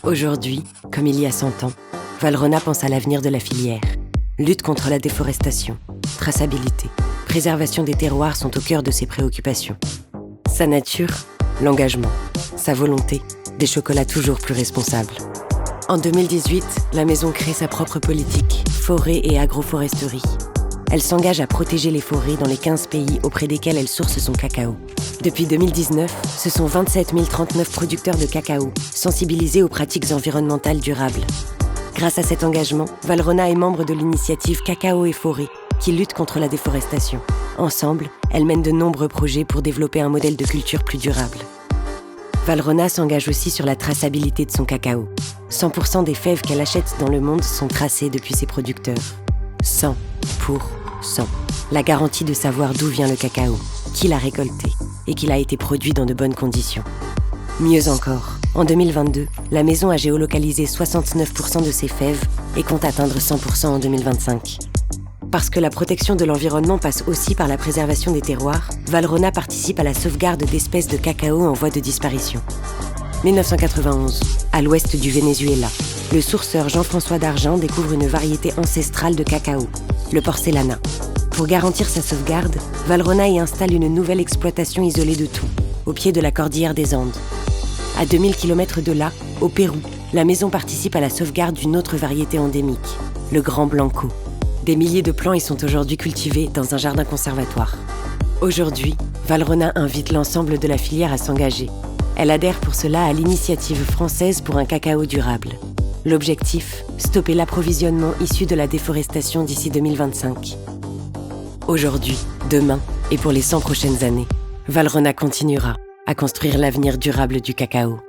Aujourd'hui, comme il y a 100 ans, Valrhona pense à l'avenir de la filière. Lutte contre la déforestation, traçabilité, préservation des terroirs sont au cœur de ses préoccupations. Sa nature, l'engagement. Sa volonté, des chocolats toujours plus responsables. En 2018, la maison crée sa propre politique, forêt et agroforesterie. Elle s'engage à protéger les forêts dans les 15 pays auprès desquels elle source son cacao. Depuis 2019, ce sont 27 039 producteurs de cacao, sensibilisés aux pratiques environnementales durables. Grâce à cet engagement, Valrhona est membre de l'initiative Cacao et Forêt, qui lutte contre la déforestation. Ensemble, elle mène de nombreux projets pour développer un modèle de culture plus durable. Valrhona s'engage aussi sur la traçabilité de son cacao. 100% des fèves qu'elle achète dans le monde sont tracées depuis ses producteurs. 100 pour 100. La garantie de savoir d'où vient le cacao, qui l'a récolté et qu'il a été produit dans de bonnes conditions. Mieux encore, en 2022, la maison a géolocalisé 69% de ses fèves et compte atteindre 100% en 2025. Parce que la protection de l'environnement passe aussi par la préservation des terroirs, Valrhona participe à la sauvegarde d'espèces de cacao en voie de disparition. 1991, à l'ouest du Venezuela, le sourceur Jean-François Dargent découvre une variété ancestrale de cacao, le porcelana. Pour garantir sa sauvegarde, Valrhona y installe une nouvelle exploitation isolée de tout, au pied de la cordillère des Andes. À 2000 km de là, au Pérou, la maison participe à la sauvegarde d'une autre variété endémique, le Grand Blanco. Des milliers de plants y sont aujourd'hui cultivés dans un jardin conservatoire. Aujourd'hui, Valrhona invite l'ensemble de la filière à s'engager. Elle adhère pour cela à l'initiative française pour un cacao durable. L'objectif, stopper l'approvisionnement issu de la déforestation d'ici 2025. Aujourd'hui, demain et pour les 100 prochaines années, Valrhona continuera à construire l'avenir durable du cacao.